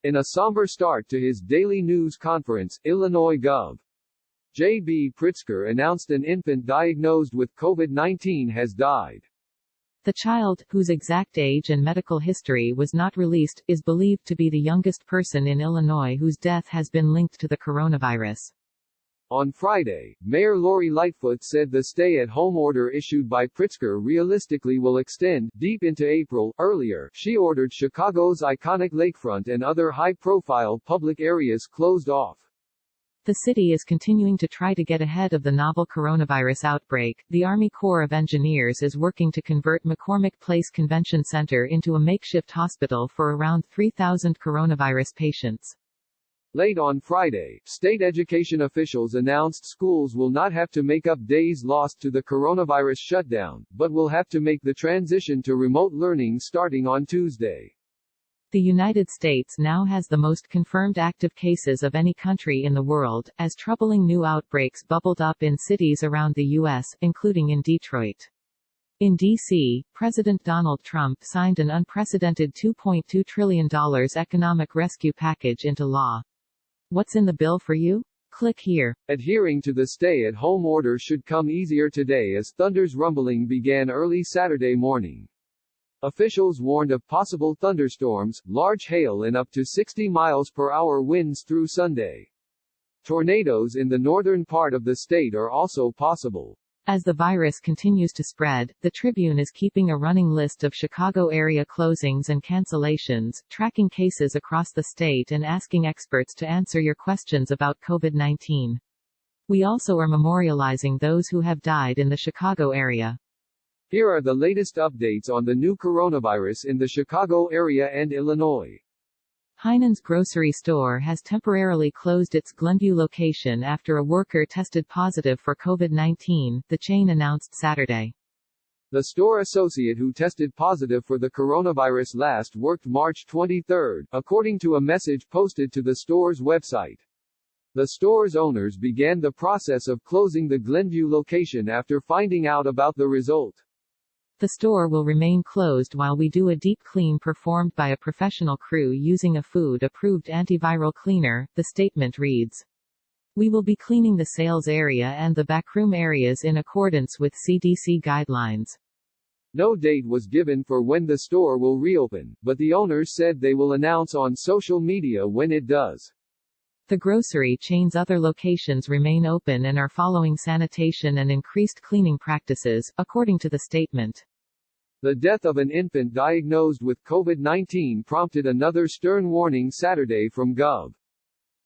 In a somber start to his daily news conference, Illinois Gov. J.B. Pritzker announced an infant diagnosed with COVID-19 has died. The child, whose exact age and medical history was not released, is believed to be the youngest person in Illinois whose death has been linked to the coronavirus. On Friday, Mayor Lori Lightfoot said the stay-at-home order issued by Pritzker realistically will extend deep into April. Earlier, she ordered Chicago's iconic lakefront and other high-profile public areas closed off. The city is continuing to try to get ahead of the novel coronavirus outbreak. The Army Corps of Engineers is working to convert McCormick Place Convention Center into a makeshift hospital for around 3,000 coronavirus patients. Late on Friday, state education officials announced schools will not have to make up days lost to the coronavirus shutdown, but will have to make the transition to remote learning starting on Tuesday. The United States now has the most confirmed active cases of any country in the world, as troubling new outbreaks bubbled up in cities around the U.S., including in Detroit. In D.C., President Donald Trump signed an unprecedented $2.2 trillion economic rescue package into law. What's in the bill for you? Click here. Adhering to the stay-at-home order should come easier today as thunder's rumbling began early Saturday morning. Officials warned of possible thunderstorms, large hail and up to 60 miles per hour winds through Sunday. Tornadoes in the northern part of the state are also possible. As the virus continues to spread, the Tribune is keeping a running list of Chicago area closings and cancellations, tracking cases across the state and asking experts to answer your questions about COVID-19. We also are memorializing those who have died in the Chicago area. Here are the latest updates on the new coronavirus in the Chicago area and Illinois. Heinen's grocery store has temporarily closed its Glenview location after a worker tested positive for COVID-19, the chain announced Saturday. The store associate who tested positive for the coronavirus last worked March 23, according to a message posted to the store's website. The store's owners began the process of closing the Glenview location after finding out about the result. The store will remain closed while we do a deep clean performed by a professional crew using a food-approved antiviral cleaner, the statement reads. We will be cleaning the sales area and the backroom areas in accordance with CDC guidelines. No date was given for when the store will reopen, but the owners said they will announce on social media when it does. The grocery chain's other locations remain open and are following sanitation and increased cleaning practices, according to the statement. The death of an infant diagnosed with COVID-19 prompted another stern warning Saturday from Gov.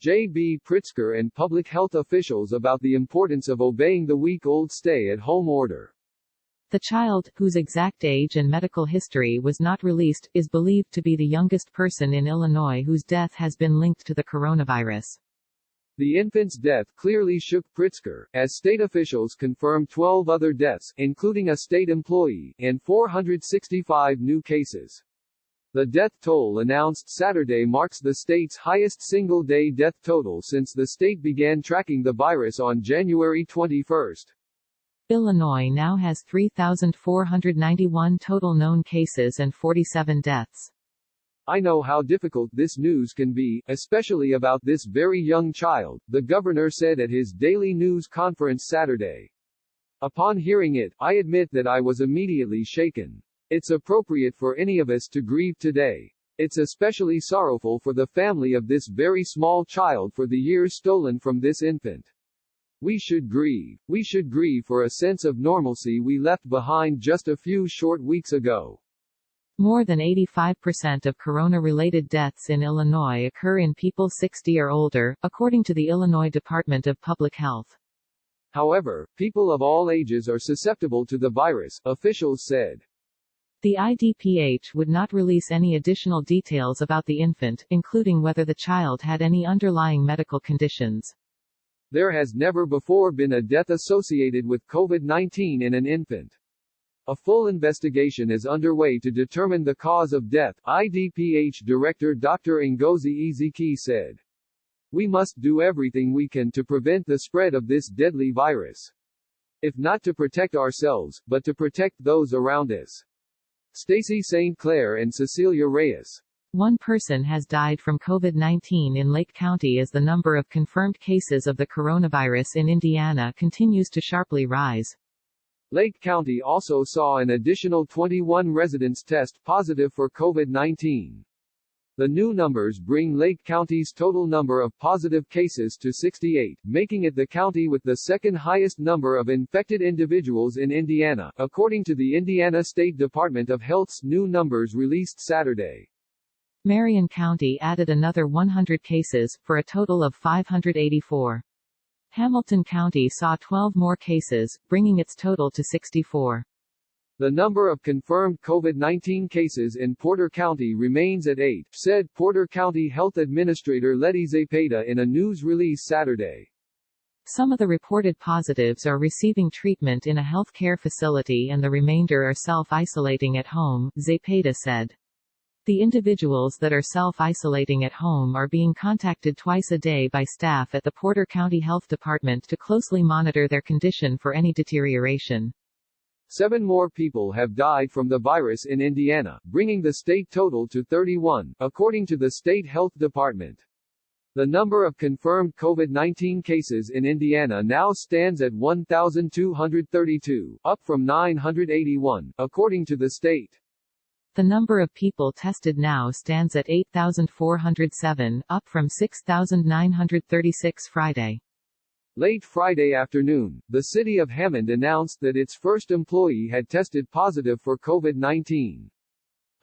J.B. Pritzker and public health officials about the importance of obeying the week-old stay-at-home order. The child, whose exact age and medical history was not released, is believed to be the youngest person in Illinois whose death has been linked to the coronavirus. The infant's death clearly shook Pritzker, as state officials confirmed 12 other deaths, including a state employee, and 465 new cases. The death toll announced Saturday marks the state's highest single-day death total since the state began tracking the virus on January 21. Illinois now has 3,491 total known cases and 47 deaths. I know how difficult this news can be, especially about this very young child, the governor said at his daily news conference Saturday. Upon hearing it, I admit that I was immediately shaken. It's appropriate for any of us to grieve today. It's especially sorrowful for the family of this very small child for the years stolen from this infant. We should grieve. We should grieve for a sense of normalcy we left behind just a few short weeks ago. More than 85% of corona-related deaths in Illinois occur in people 60 or older, according to the Illinois Department of Public Health. However, people of all ages are susceptible to the virus, officials said. The IDPH would not release any additional details about the infant, including whether the child had any underlying medical conditions. There has never before been a death associated with COVID-19 in an infant. A full investigation is underway to determine the cause of death, IDPH Director Dr. Ngozi Ezeki said. We must do everything we can to prevent the spread of this deadly virus. If not to protect ourselves, but to protect those around us. Stacy St. Clair and Cecilia Reyes. One person has died from COVID-19 in Lake County as the number of confirmed cases of the coronavirus in Indiana continues to sharply rise. Lake County also saw an additional 21 residents test positive for COVID-19. The new numbers bring Lake County's total number of positive cases to 68, making it the county with the second highest number of infected individuals in Indiana, according to the Indiana State Department of Health's new numbers released Saturday. Marion County added another 100 cases, for a total of 584. Hamilton County saw 12 more cases, bringing its total to 64. The number of confirmed COVID-19 cases in Porter County remains at 8, said Porter County Health Administrator Letty Zepeda in a news release Saturday. Some of the reported positives are receiving treatment in a health care facility and the remainder are self-isolating at home, Zepeda said. The individuals that are self-isolating at home are being contacted twice a day by staff at the Porter County Health Department to closely monitor their condition for any deterioration. 7 more people have died from the virus in Indiana, bringing the state total to 31, according to the state health department. The number of confirmed COVID-19 cases in Indiana now stands at 1,232, up from 981, according to the state. The number of people tested now stands at 8,407, up from 6,936 Friday. Late Friday afternoon, the city of Hammond announced that its first employee had tested positive for COVID-19.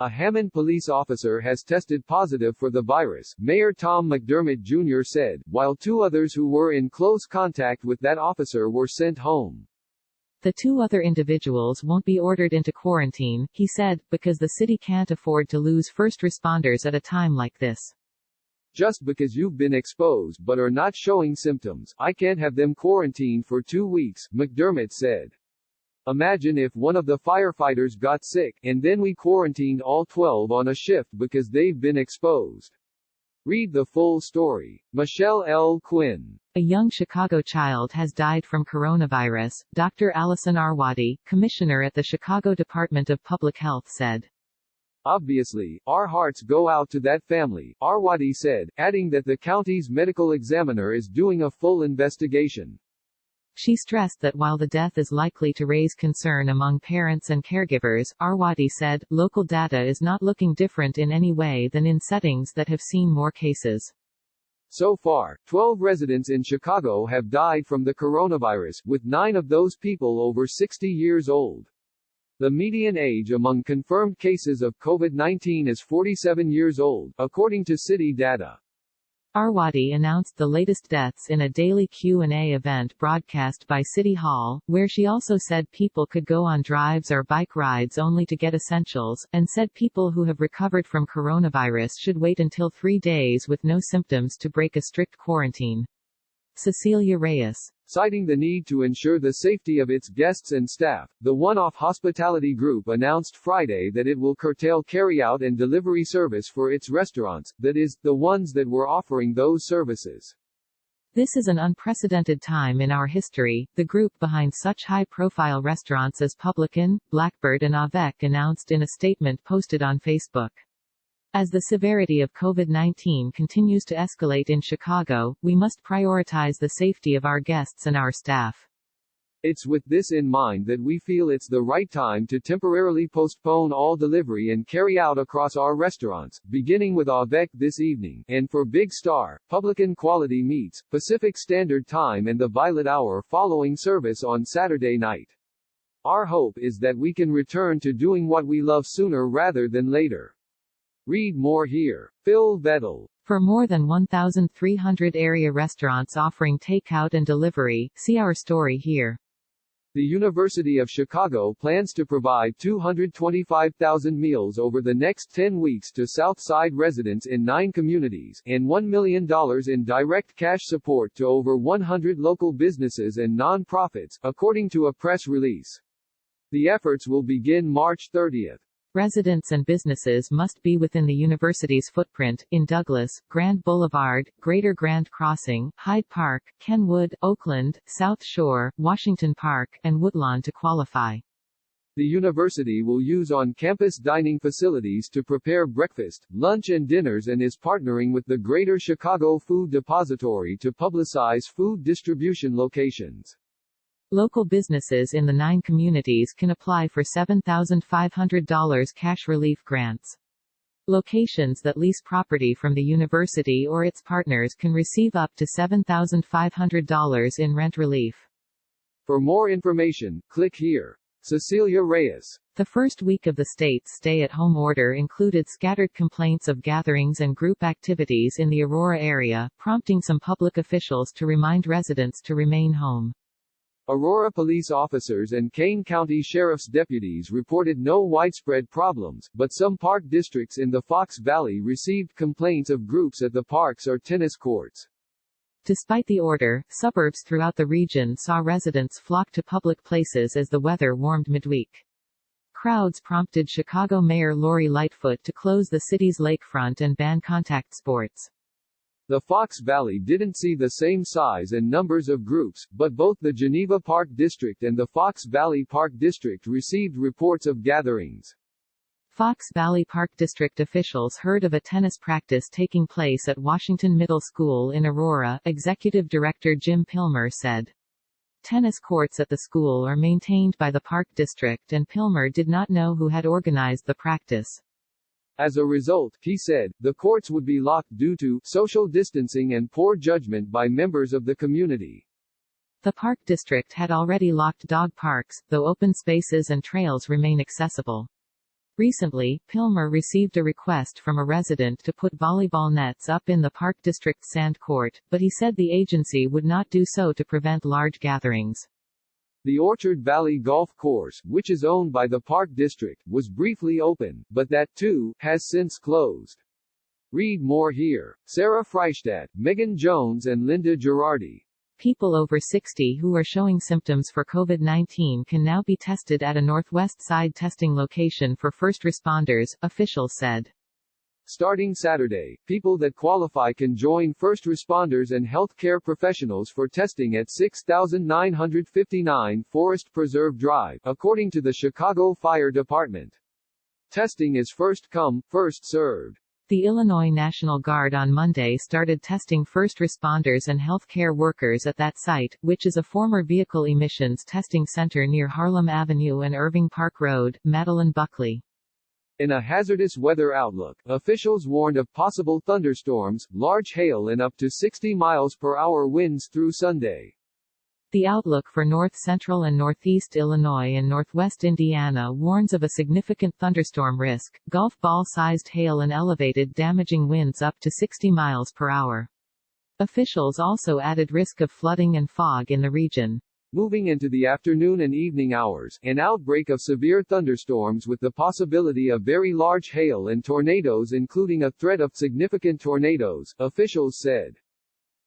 A Hammond police officer has tested positive for the virus, Mayor Tom McDermott Jr. said, while 2 others who were in close contact with that officer were sent home. The 2 other individuals won't be ordered into quarantine, he said, because the city can't afford to lose first responders at a time like this. Just because you've been exposed but are not showing symptoms, I can't have them quarantined for 2 weeks, McDermott said. Imagine if one of the firefighters got sick, and then we quarantined all 12 on a shift because they've been exposed. Read the full story. Michelle L. Quinn. A young Chicago child has died from coronavirus, Dr. Allison Arwady, commissioner at the Chicago Department of Public Health said. Obviously, our hearts go out to that family, Arwady said, adding that the county's medical examiner is doing a full investigation. She stressed that while the death is likely to raise concern among parents and caregivers, Arwady said, local data is not looking different in any way than in settings that have seen more cases. So far, 12 residents in Chicago have died from the coronavirus, with 9 of those people over 60 years old. The median age among confirmed cases of COVID-19 is 47 years old, according to city data. Arwady announced the latest deaths in a daily Q&A event broadcast by City Hall, where she also said people could go on drives or bike rides only to get essentials, and said people who have recovered from coronavirus should wait until 3 days with no symptoms to break a strict quarantine. Cecilia Reyes. Citing the need to ensure the safety of its guests and staff, the One-Off Hospitality Group announced Friday that it will curtail carry-out and delivery service for its restaurants, that is, the ones that were offering those services. This is an unprecedented time in our history, the group behind such high-profile restaurants as Publican, Blackbird and Avec announced in a statement posted on Facebook. As the severity of COVID-19 continues to escalate in Chicago, we must prioritize the safety of our guests and our staff. It's with this in mind that we feel it's the right time to temporarily postpone all delivery and carry out across our restaurants, beginning with Avec this evening, and for Big Star, Publican Quality Meats, Pacific Standard Time and the Violet Hour following service on Saturday night. Our hope is that we can return to doing what we love sooner rather than later. Read more here. Phil Vettel. For more than 1,300 area restaurants offering takeout and delivery, see our story here. The University of Chicago plans to provide 225,000 meals over the next 10 weeks to South Side residents in 9 communities, and $1 million in direct cash support to over 100 local businesses and non-profits, according to a press release. The efforts will begin March 30th. Residents and businesses must be within the university's footprint, in Douglas, Grand Boulevard, Greater Grand Crossing, Hyde Park, Kenwood, Oakland, South Shore, Washington Park, and Woodlawn to qualify. The university will use on-campus dining facilities to prepare breakfast, lunch and dinners and is partnering with the Greater Chicago Food Depository to publicize food distribution locations. Local businesses in the 9 communities can apply for $7,500 cash relief grants. Locations that lease property from the university or its partners can receive up to $7,500 in rent relief. For more information, click here. Cecilia Reyes. The first week of the state's stay-at-home order included scattered complaints of gatherings and group activities in the Aurora area, prompting some public officials to remind residents to remain home. Aurora police officers and Kane County Sheriff's deputies reported no widespread problems, but some park districts in the Fox Valley received complaints of groups at the parks or tennis courts. Despite the order, suburbs throughout the region saw residents flock to public places as the weather warmed midweek. Crowds prompted Chicago Mayor Lori Lightfoot to close the city's lakefront and ban contact sports. The Fox Valley didn't see the same size and numbers of groups, but both the Geneva Park District and the Fox Valley Park District received reports of gatherings. Fox Valley Park District officials heard of a tennis practice taking place at Washington Middle School in Aurora, Executive Director Jim Pilmer said. Tennis courts at the school are maintained by the Park District and Pilmer did not know who had organized the practice. As a result, he said, the courts would be locked due to social distancing and poor judgment by members of the community. The Park District had already locked dog parks, though open spaces and trails remain accessible. Recently, Pilmer received a request from a resident to put volleyball nets up in the Park District's sand court, but he said the agency would not do so to prevent large gatherings. The Orchard Valley Golf Course, which is owned by the Park District, was briefly open, but that, too, has since closed. Read more here. Sarah Freistadt, Megan Jones and Linda Girardi. People over 60 who are showing symptoms for COVID-19 can now be tested at a Northwest Side testing location for first responders, officials said. Starting Saturday, people that qualify can join first responders and healthcare professionals for testing at 6959 Forest Preserve Drive, according to the Chicago Fire Department. Testing is first come, first served. The Illinois National Guard on Monday started testing first responders and healthcare workers at that site, which is a former vehicle emissions testing center near Harlem Avenue and Irving Park Road, Madeline Buckley. In a hazardous weather outlook, officials warned of possible thunderstorms, large hail and up to 60 miles per hour winds through Sunday. The outlook for north-central and northeast Illinois and northwest Indiana warns of a significant thunderstorm risk, golf ball-sized hail and elevated damaging winds up to 60 miles per hour. Officials also added risk of flooding and fog in the region. Moving into the afternoon and evening hours, an outbreak of severe thunderstorms with the possibility of very large hail and tornadoes, including a threat of significant tornadoes, officials said.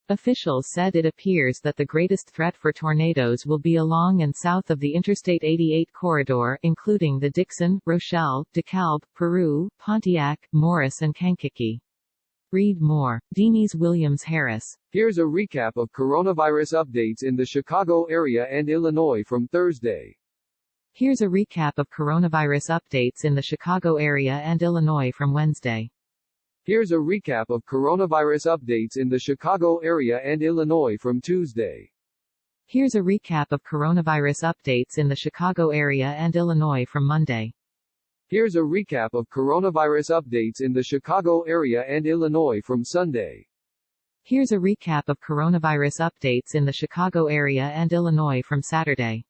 Officials said it appears that the greatest threat for tornadoes will be along and south of the Interstate 88 corridor, including the Dixon, Rochelle, DeKalb, Peru, Pontiac, Morris and Kankakee. Read more. Deanie's Williams Harris. Here's a recap of coronavirus updates in the Chicago area and Illinois from Thursday. Here's a recap of coronavirus updates in the Chicago area and Illinois from Wednesday. Here's a recap of coronavirus updates in the Chicago area and Illinois from Tuesday. Here's a recap of coronavirus updates in the Chicago area and Illinois from Monday. Here's a recap of coronavirus updates in the Chicago area and Illinois from Sunday. Here's a recap of coronavirus updates in the Chicago area and Illinois from Saturday.